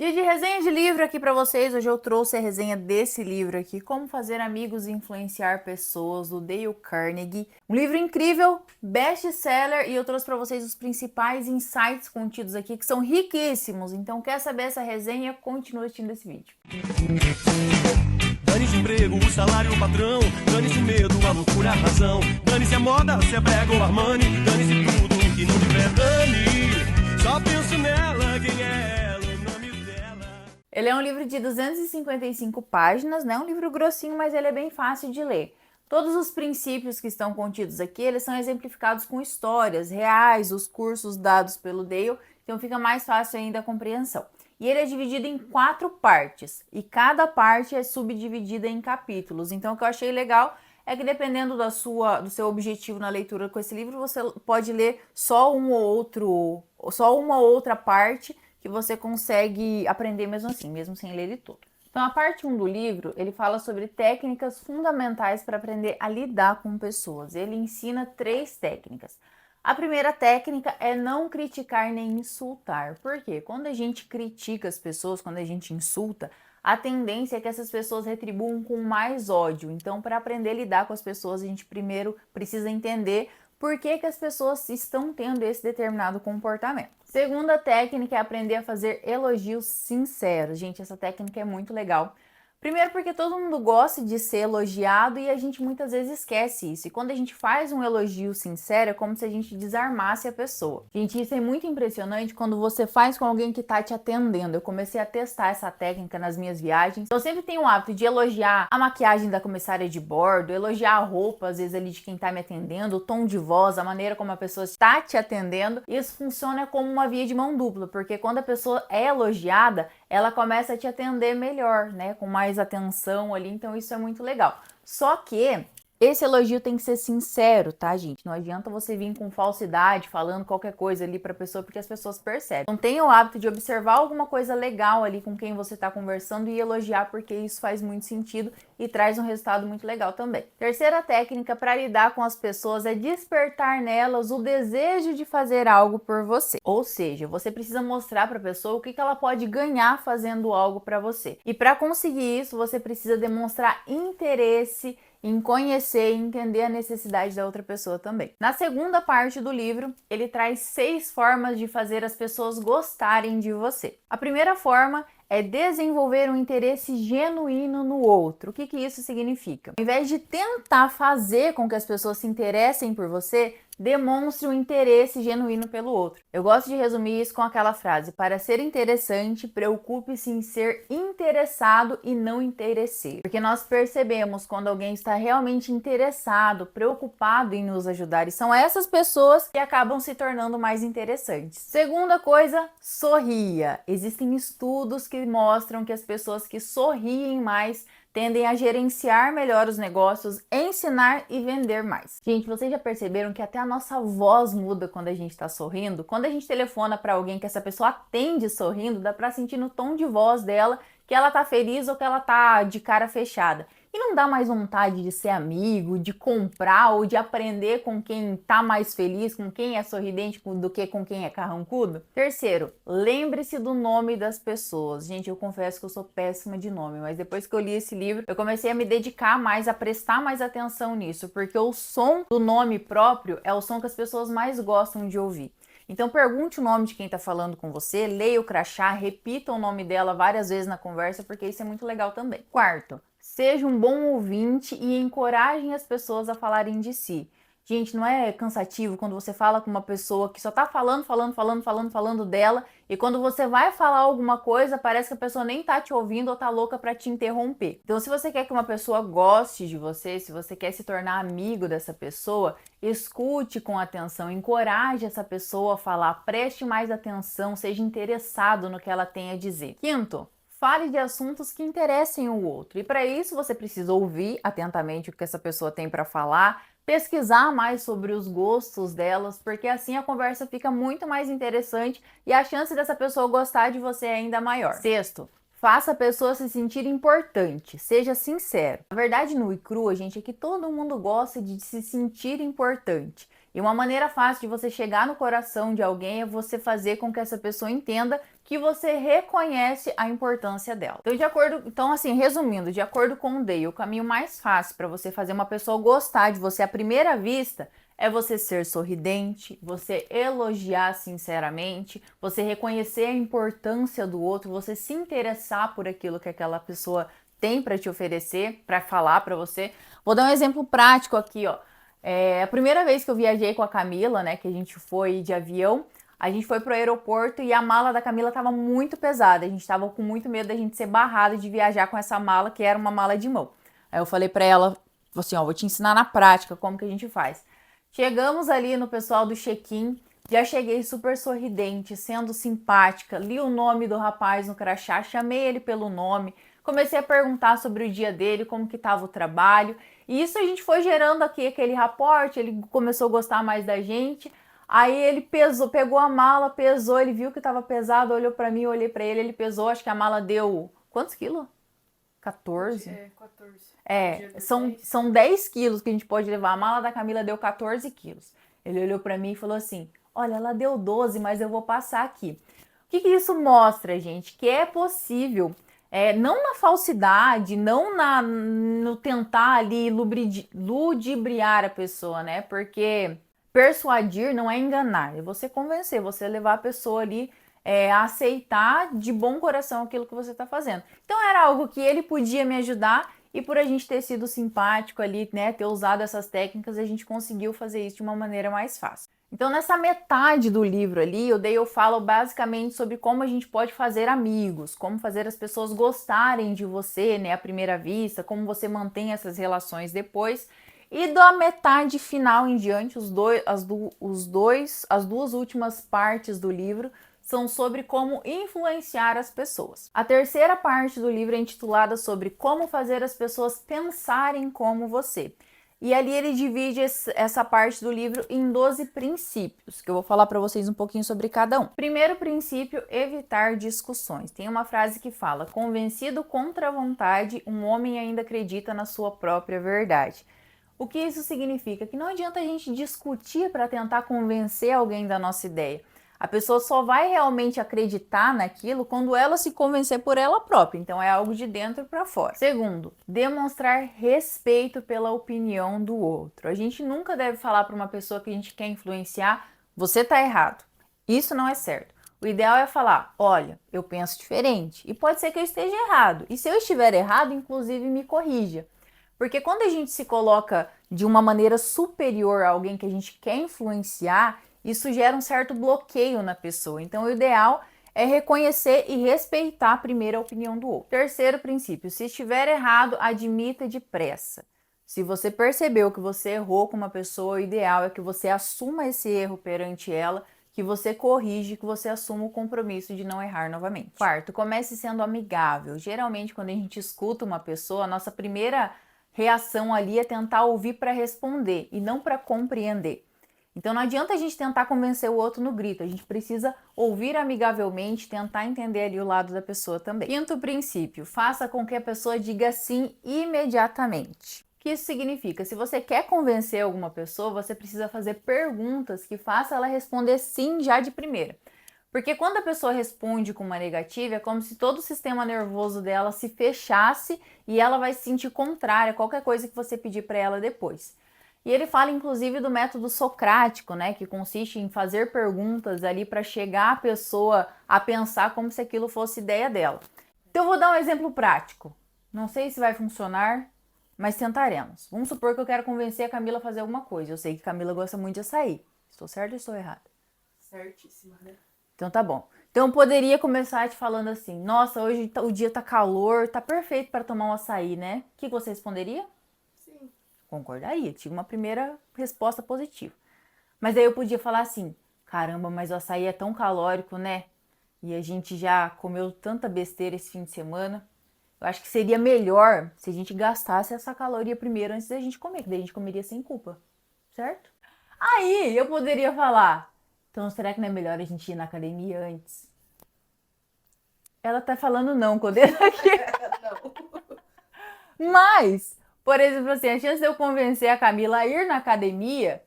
Dia de resenha de livro aqui pra vocês. Hoje eu trouxe a resenha desse livro aqui, Como Fazer Amigos e Influenciar Pessoas, do Dale Carnegie. Um livro incrível, best-seller, e eu trouxe pra vocês os principais insights contidos aqui, que são riquíssimos. Então, quer saber essa resenha? Continua assistindo esse vídeo. Dane-se o emprego, o salário, o patrão. Dane-se o medo, a loucura, a razão. Dane-se a moda, se é brega ou Armani. Dane-se tudo que não tiver dane. Só penso nela, quem é ela, o nome dela. Ele é um livro de 255 páginas, né? Um livro grossinho, mas ele é bem fácil de ler. Todos os princípios que estão contidos aqui, eles são exemplificados com histórias reais, os cursos dados pelo Dale, então fica mais fácil ainda a compreensão. E ele é dividido em 4 partes, e cada parte é subdividida em capítulos. Então, o que eu achei legal é que, dependendo do seu objetivo na leitura com esse livro, você pode ler só uma ou outra parte que você consegue aprender mesmo assim, mesmo sem ler ele todo. Então, a parte 1 do livro, ele fala sobre técnicas fundamentais para aprender a lidar com pessoas. Ele ensina 3 técnicas. A primeira técnica é não criticar nem insultar. Por quê? Quando a gente critica as pessoas, quando a gente insulta, a tendência é que essas pessoas retribuam com mais ódio. Então, para aprender a lidar com as pessoas, a gente primeiro precisa entender por que as pessoas estão tendo esse determinado comportamento. Segunda técnica é aprender a fazer elogios sinceros. Gente, essa técnica é muito legal. Primeiro porque todo mundo gosta de ser elogiado e a gente muitas vezes esquece isso. E quando a gente faz um elogio sincero, é como se a gente desarmasse a pessoa. Gente, isso é muito impressionante quando você faz com alguém que tá te atendendo. Eu comecei a testar essa técnica nas minhas viagens. Eu sempre tenho o hábito de elogiar a maquiagem da comissária de bordo, elogiar a roupa, às vezes, ali de quem tá me atendendo, o tom de voz, a maneira como a pessoa está te atendendo. Isso funciona como uma via de mão dupla, porque quando a pessoa é elogiada, ela começa a te atender melhor, né? Com mais atenção ali, então isso é muito legal. Só que esse elogio tem que ser sincero, tá, gente? Não adianta você vir com falsidade, falando qualquer coisa ali pra pessoa, porque as pessoas percebem. Então tenha o hábito de observar alguma coisa legal ali com quem você tá conversando e elogiar, porque isso faz muito sentido e traz um resultado muito legal também. Terceira técnica para lidar com as pessoas é despertar nelas o desejo de fazer algo por você. Ou seja, você precisa mostrar para a pessoa o que ela pode ganhar fazendo algo para você. E para conseguir isso, você precisa demonstrar interesse em conhecer e entender a necessidade da outra pessoa também. Na segunda parte do livro, ele traz 6 formas de fazer as pessoas gostarem de você. A primeira forma é desenvolver um interesse genuíno no outro. O que isso significa? Ao invés de tentar fazer com que as pessoas se interessem por você, demonstre um interesse genuíno pelo outro. Eu gosto de resumir isso com aquela frase: para ser interessante, preocupe-se em ser interessado e não interesseiro. Porque nós percebemos quando alguém está realmente interessado, preocupado em nos ajudar, e são essas pessoas que acabam se tornando mais interessantes. Segunda coisa, sorria. Existem estudos que mostram que as pessoas que sorriem mais tendem a gerenciar melhor os negócios, ensinar e vender mais. Gente, vocês já perceberam que até a nossa voz muda quando a gente está sorrindo? Quando a gente telefona para alguém que essa pessoa atende sorrindo, dá para sentir no tom de voz dela que ela tá feliz ou que ela tá de cara fechada. E não dá mais vontade de ser amigo, de comprar ou de aprender com quem tá mais feliz, com quem é sorridente do que com quem é carrancudo? Terceiro, lembre-se do nome das pessoas. Gente, eu confesso que eu sou péssima de nome, mas depois que eu li esse livro, eu comecei a me dedicar mais, a prestar mais atenção nisso, porque o som do nome próprio é o som que as pessoas mais gostam de ouvir. Então pergunte o nome de quem está falando com você, leia o crachá, repita o nome dela várias vezes na conversa, porque isso é muito legal também. Quarto, seja um bom ouvinte e encorajem as pessoas a falarem de si. Gente, não é cansativo quando você fala com uma pessoa que só tá falando dela, e quando você vai falar alguma coisa, parece que a pessoa nem tá te ouvindo ou tá louca pra te interromper. Então, se você quer que uma pessoa goste de você, se você quer se tornar amigo dessa pessoa, escute com atenção, encoraje essa pessoa a falar, preste mais atenção, seja interessado no que ela tem a dizer. Quinto, fale de assuntos que interessem o outro. E para isso você precisa ouvir atentamente o que essa pessoa tem para falar, pesquisar mais sobre os gostos delas, porque assim a conversa fica muito mais interessante e a chance dessa pessoa gostar de você é ainda maior. Sexto, faça a pessoa se sentir importante, seja sincero. A verdade nua e crua, gente, é que todo mundo gosta de se sentir importante. E uma maneira fácil de você chegar no coração de alguém é você fazer com que essa pessoa entenda que você reconhece a importância dela. Então, assim, resumindo, de acordo com o Dale, o caminho mais fácil para você fazer uma pessoa gostar de você à primeira vista é você ser sorridente, você elogiar sinceramente, você reconhecer a importância do outro, você se interessar por aquilo que aquela pessoa tem para te oferecer, para falar para você. Vou dar um exemplo prático aqui, ó. A primeira vez que eu viajei com a Camila, né, que a gente foi de avião, a gente foi pro aeroporto e a mala da Camila estava muito pesada. A gente estava com muito medo da gente ser barrada de viajar com essa mala, que era uma mala de mão. Aí eu falei para ela, assim, ó, vou te ensinar na prática como que a gente faz. Chegamos ali no pessoal do check-in, já cheguei super sorridente, sendo simpática, li o nome do rapaz no crachá, chamei ele pelo nome, comecei a perguntar sobre o dia dele, como que estava o trabalho, e isso a gente foi gerando aqui aquele rapport, ele começou a gostar mais da gente. Aí ele pegou a mala, pesou, ele viu que estava pesado, olhou para mim, eu olhei para ele pesou, acho que a mala deu quantos quilos? 14? 14. São 10 quilos que a gente pode levar. A mala da Camila deu 14 quilos. Ele olhou para mim e falou assim, olha, ela deu 12, mas eu vou passar aqui. O que isso mostra, gente? Que é possível, não na falsidade, não no tentar ali ludibriar a pessoa, né? Porque persuadir não é enganar, é você convencer, você levar a pessoa ali a aceitar de bom coração aquilo que você está fazendo. Então era algo que ele podia me ajudar e por a gente ter sido simpático ali, né, ter usado essas técnicas, a gente conseguiu fazer isso de uma maneira mais fácil. Então nessa metade do livro ali, eu falo basicamente sobre como a gente pode fazer amigos, como fazer as pessoas gostarem de você, né, à primeira vista, como você mantém essas relações depois. E da metade final em diante, as duas últimas partes do livro são sobre como influenciar as pessoas. A terceira parte do livro é intitulada sobre como fazer as pessoas pensarem como você. E ali ele divide essa parte do livro em 12 princípios, que eu vou falar para vocês um pouquinho sobre cada um. Primeiro princípio, evitar discussões. Tem uma frase que fala, convencido contra a vontade, um homem ainda acredita na sua própria verdade. O que isso significa? Que não adianta a gente discutir para tentar convencer alguém da nossa ideia. A pessoa só vai realmente acreditar naquilo quando ela se convencer por ela própria. Então é algo de dentro para fora. Segundo, demonstrar respeito pela opinião do outro. A gente nunca deve falar para uma pessoa que a gente quer influenciar, você tá errado. Isso não é certo. O ideal é falar, olha, eu penso diferente e pode ser que eu esteja errado. E se eu estiver errado, inclusive me corrija. Porque quando a gente se coloca de uma maneira superior a alguém que a gente quer influenciar, isso gera um certo bloqueio na pessoa. Então, o ideal é reconhecer e respeitar primeiro a opinião do outro. Terceiro princípio, se estiver errado, admita depressa. Se você percebeu que você errou com uma pessoa, o ideal é que você assuma esse erro perante ela, que você corrige, que você assuma o compromisso de não errar novamente. Quarto, comece sendo amigável. Geralmente, quando a gente escuta uma pessoa, a nossa primeira reação ali é tentar ouvir para responder e não para compreender. Então não adianta a gente tentar convencer o outro no grito, a gente precisa ouvir amigavelmente, tentar entender ali o lado da pessoa também. Quinto princípio, faça com que a pessoa diga sim imediatamente. O que isso significa? Se você quer convencer alguma pessoa, você precisa fazer perguntas que façam ela responder sim já de primeira. Porque quando a pessoa responde com uma negativa, é como se todo o sistema nervoso dela se fechasse e ela vai se sentir contrária a qualquer coisa que você pedir para ela depois. E ele fala inclusive do método socrático, né, que consiste em fazer perguntas ali para chegar a pessoa a pensar como se aquilo fosse ideia dela. Então eu vou dar um exemplo prático. Não sei se vai funcionar, mas tentaremos. Vamos supor que eu quero convencer a Camila a fazer alguma coisa. Eu sei que a Camila gosta muito de açaí. Estou certa ou estou errada? Certíssima, né? Então tá bom. Então eu poderia começar te falando assim, nossa, hoje o dia tá calor, tá perfeito para tomar um açaí, né? O que você responderia? Sim. Concordaria, tinha uma primeira resposta positiva. Mas aí eu podia falar assim, caramba, mas o açaí é tão calórico, né? E a gente já comeu tanta besteira esse fim de semana. Eu acho que seria melhor se a gente gastasse essa caloria primeiro antes da gente comer, que daí a gente comeria sem culpa, certo? Aí eu poderia falar, então será que não é melhor a gente ir na academia antes? Ela tá falando não com o dedo aqui. Não. Mas, por exemplo, assim, a chance de eu convencer a Camila a ir na academia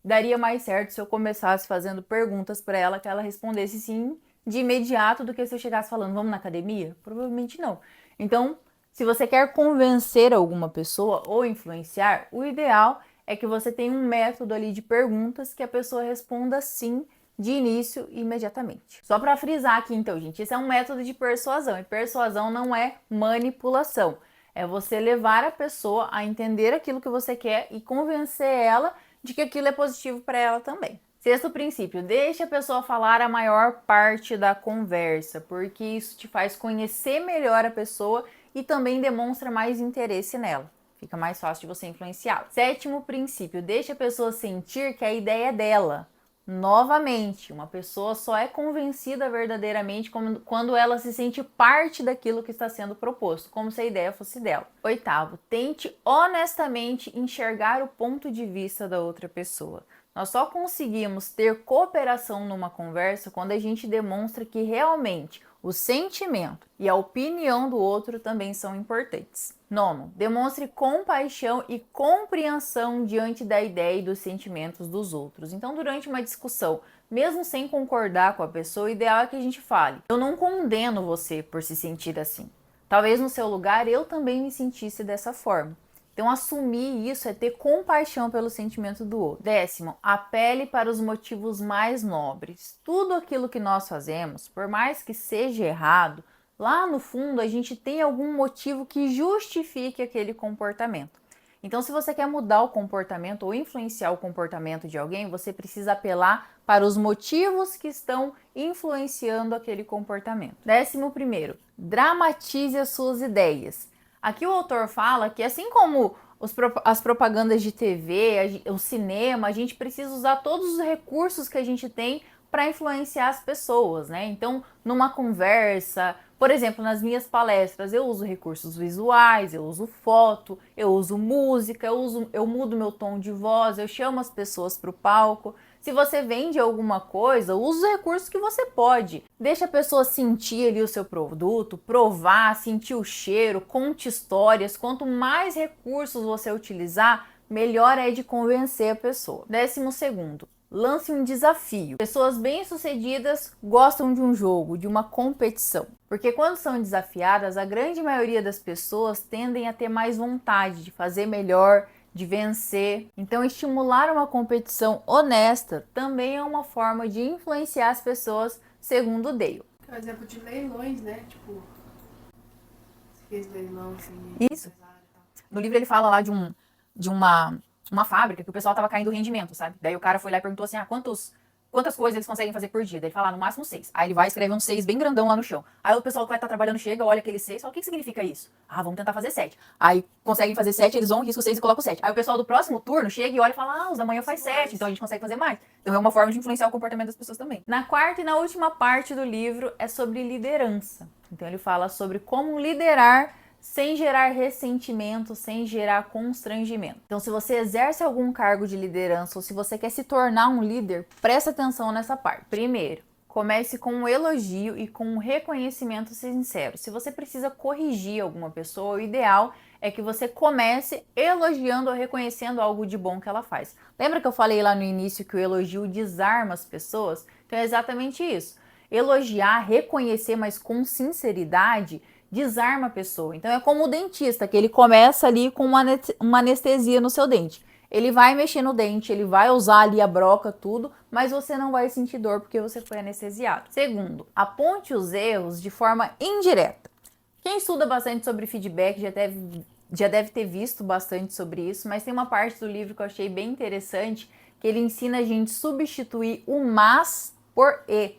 daria mais certo se eu começasse fazendo perguntas para ela que ela respondesse sim de imediato do que se eu chegasse falando, vamos na academia? Provavelmente não. Então, se você quer convencer alguma pessoa ou influenciar, o ideal é que você tenha um método ali de perguntas que a pessoa responda sim de início e imediatamente. Só para frisar aqui então, gente, esse é um método de persuasão e persuasão não é manipulação. É você levar a pessoa a entender aquilo que você quer e convencer ela de que aquilo é positivo para ela também. Sexto princípio, deixe a pessoa falar a maior parte da conversa, porque isso te faz conhecer melhor a pessoa e também demonstra mais interesse nela. Fica mais fácil de você influenciá-la. Sétimo princípio, deixe a pessoa sentir que a ideia é dela. Novamente, uma pessoa só é convencida verdadeiramente quando ela se sente parte daquilo que está sendo proposto, como se a ideia fosse dela. Oitavo, tente honestamente enxergar o ponto de vista da outra pessoa. Nós só conseguimos ter cooperação numa conversa quando a gente demonstra que realmente o sentimento e a opinião do outro também são importantes. Nono, demonstre compaixão e compreensão diante da ideia e dos sentimentos dos outros. Então, durante uma discussão, mesmo sem concordar com a pessoa, o ideal é que a gente fale: eu não condeno você por se sentir assim. Talvez no seu lugar eu também me sentisse dessa forma. Então, assumir isso é ter compaixão pelo sentimento do outro. Décimo, apele para os motivos mais nobres. Tudo aquilo que nós fazemos, por mais que seja errado, lá no fundo a gente tem algum motivo que justifique aquele comportamento. Então, se você quer mudar o comportamento ou influenciar o comportamento de alguém, você precisa apelar para os motivos que estão influenciando aquele comportamento. 11º, dramatize as suas ideias. Aqui o autor fala que assim como as propagandas de TV, o cinema, a gente precisa usar todos os recursos que a gente tem para influenciar as pessoas, né? Então, numa conversa, por exemplo, nas minhas palestras, eu uso recursos visuais, eu uso foto, eu uso música, eu mudo meu tom de voz, eu chamo as pessoas para o palco. Se você vende alguma coisa, use os recursos que você pode. Deixa a pessoa sentir ali o seu produto, provar, sentir o cheiro, conte histórias. Quanto mais recursos você utilizar, melhor é de convencer a pessoa. 12º, lance um desafio. Pessoas bem-sucedidas gostam de um jogo, de uma competição. Porque quando são desafiadas, a grande maioria das pessoas tendem a ter mais vontade de fazer melhor, de vencer. Então, estimular uma competição honesta também é uma forma de influenciar as pessoas, segundo Dale. É um exemplo de leilões, né? Tipo, você fez leilão, assim... Isso. No livro ele fala lá de uma fábrica que o pessoal tava caindo o rendimento, sabe? Daí o cara foi lá e perguntou assim, quantas coisas eles conseguem fazer por dia? Daí ele fala, no máximo 6. Aí ele vai escrever um 6 bem grandão lá no chão. Aí o pessoal que vai estar trabalhando chega, olha aquele 6, fala, o que significa isso? Ah, vamos tentar fazer 7. Aí conseguem fazer 7, eles vão, riscam o 6 e colocam o 7. Aí o pessoal do próximo turno chega e olha e fala, os da manhã faz 7, então a gente consegue fazer mais. Então é uma forma de influenciar o comportamento das pessoas também. Na quarta e na última parte do livro é sobre liderança. Então ele fala sobre como liderar sem gerar ressentimento, sem gerar constrangimento. Então, se você exerce algum cargo de liderança ou se você quer se tornar um líder, presta atenção nessa parte. Primeiro, comece com um elogio e com um reconhecimento sincero. Se você precisa corrigir alguma pessoa, o ideal é que você comece elogiando ou reconhecendo algo de bom que ela faz. Lembra que eu falei lá no início que o elogio desarma as pessoas? Então é exatamente isso. Elogiar, reconhecer, mas com sinceridade, desarma a pessoa. Então é como o dentista, que ele começa ali com uma anestesia no seu dente. Ele vai mexer no dente, ele vai usar ali a broca, tudo, mas você não vai sentir dor porque você foi anestesiado. Segundo, aponte os erros de forma indireta. Quem estuda bastante sobre feedback já deve ter visto bastante sobre isso, mas tem uma parte do livro que eu achei bem interessante, que ele ensina a gente a substituir o mas por e.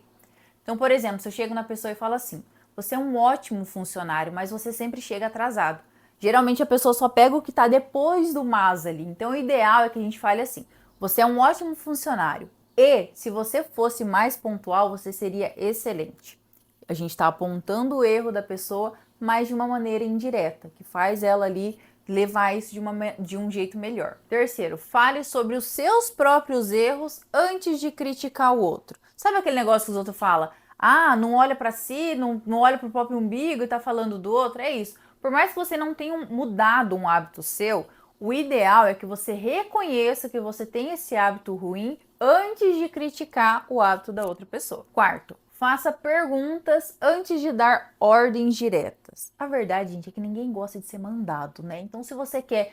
Então, por exemplo, se eu chego na pessoa e falo assim, você é um ótimo funcionário, mas você sempre chega atrasado. Geralmente a pessoa só pega o que está depois do mas ali. Então o ideal é que a gente fale assim, você é um ótimo funcionário e se você fosse mais pontual, você seria excelente. A gente está apontando o erro da pessoa, mas de uma maneira indireta, que faz ela ali levar isso de um jeito melhor. Terceiro, fale sobre os seus próprios erros antes de criticar o outro. Sabe aquele negócio que os outros falam? Ah, não olha para si, não olha para o próprio umbigo e tá falando do outro, é isso. Por mais que você não tenha mudado um hábito seu, o ideal é que você reconheça que você tem esse hábito ruim antes de criticar o hábito da outra pessoa. Quarto, Faça perguntas antes de dar ordens diretas. A verdade, gente, é que ninguém gosta de ser mandado, né? Então, se você quer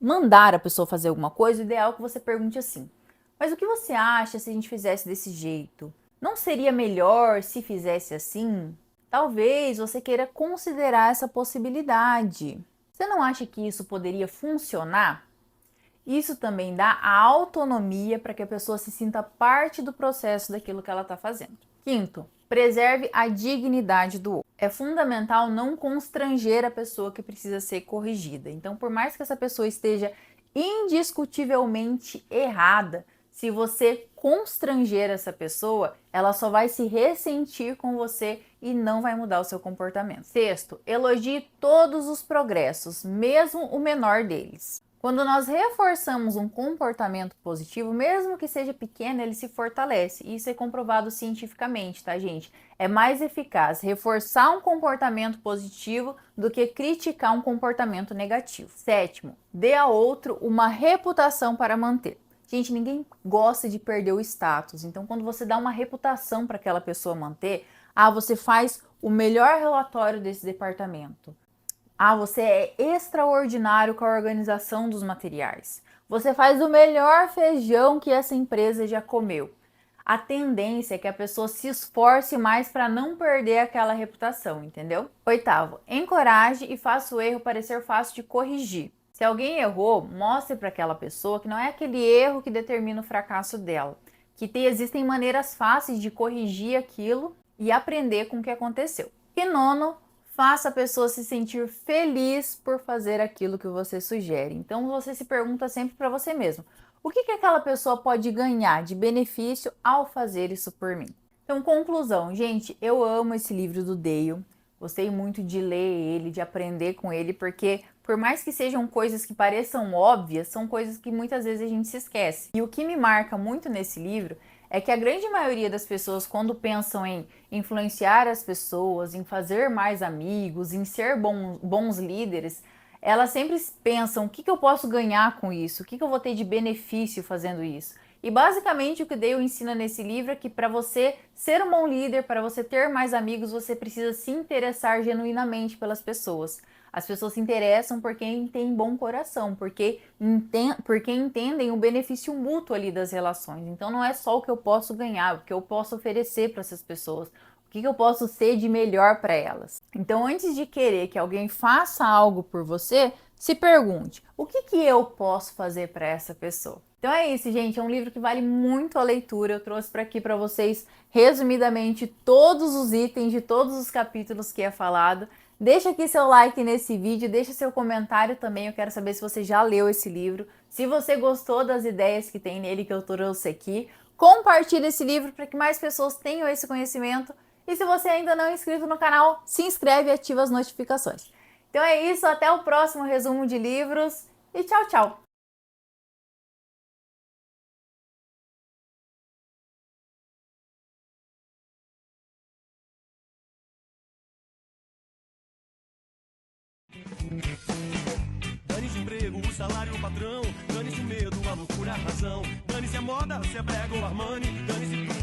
mandar a pessoa fazer alguma coisa, o ideal é que você pergunte assim: mas o que você acha se a gente fizesse desse jeito? Não seria melhor se fizesse assim? Talvez você queira considerar essa possibilidade. Você não acha que isso poderia funcionar? Isso também dá a autonomia para que a pessoa se sinta parte do processo daquilo que ela está fazendo. Quinto, preserve a dignidade do outro. É fundamental não constranger a pessoa que precisa ser corrigida. Então, por mais que essa pessoa esteja indiscutivelmente errada, se você constranger essa pessoa, ela só vai se ressentir com você e não vai mudar o seu comportamento. Sexto, elogie todos os progressos, mesmo o menor deles. Quando nós reforçamos um comportamento positivo, mesmo que seja pequeno, ele se fortalece. Isso é comprovado cientificamente, tá, gente? É mais eficaz reforçar um comportamento positivo do que criticar um comportamento negativo. Sétimo, dê a outro uma reputação para manter. Gente, ninguém gosta de perder o status. Então, quando você dá uma reputação para aquela pessoa manter, você faz o melhor relatório desse departamento. Você é extraordinário com a organização dos materiais. Você faz o melhor feijão que essa empresa já comeu. A tendência é que a pessoa se esforce mais para não perder aquela reputação, entendeu? Oitavo, encoraje e faça o erro parecer fácil de corrigir. Se alguém errou, mostre para aquela pessoa que não é aquele erro que determina o fracasso dela, que existem maneiras fáceis de corrigir aquilo e aprender com o que aconteceu. E nono, faça a pessoa se sentir feliz por fazer aquilo que você sugere. Então você se pergunta sempre para você mesmo: o que aquela pessoa pode ganhar de benefício ao fazer isso por mim? Então, conclusão, gente, eu amo esse livro do Dale. Gostei muito de ler ele, de aprender com ele, porque por mais que sejam coisas que pareçam óbvias, são coisas que muitas vezes a gente se esquece. E o que me marca muito nesse livro é que a grande maioria das pessoas, quando pensam em influenciar as pessoas, em fazer mais amigos, em ser bons líderes, elas sempre pensam: o que eu posso ganhar com isso? O que eu vou ter de benefício fazendo isso? E basicamente o que Dale ensina nesse livro é que para você ser um bom líder, para você ter mais amigos, você precisa se interessar genuinamente pelas pessoas. As pessoas se interessam por quem tem bom coração, porque entendem o benefício mútuo ali das relações. Então não é só o que eu posso ganhar, o que eu posso oferecer para essas pessoas, o que eu posso ser de melhor para elas. Então, antes de querer que alguém faça algo por você, se pergunte: o que eu posso fazer para essa pessoa? Então é isso, gente. É um livro que vale muito a leitura. Eu trouxe para aqui para vocês, resumidamente, todos os itens de todos os capítulos que é falado. Deixa aqui seu like nesse vídeo, deixa seu comentário também. Eu quero saber se você já leu esse livro, se você gostou das ideias que tem nele que eu trouxe aqui. Compartilhe esse livro para que mais pessoas tenham esse conhecimento. E se você ainda não é inscrito no canal, se inscreve e ativa as notificações. Então é isso, até o próximo resumo de livros e tchau, tchau! Dane-se o emprego, o salário, o patrão. Dane-se o medo, a loucura, a razão. Dane-se a moda, se é brega ou Armani. Dane-se tudo.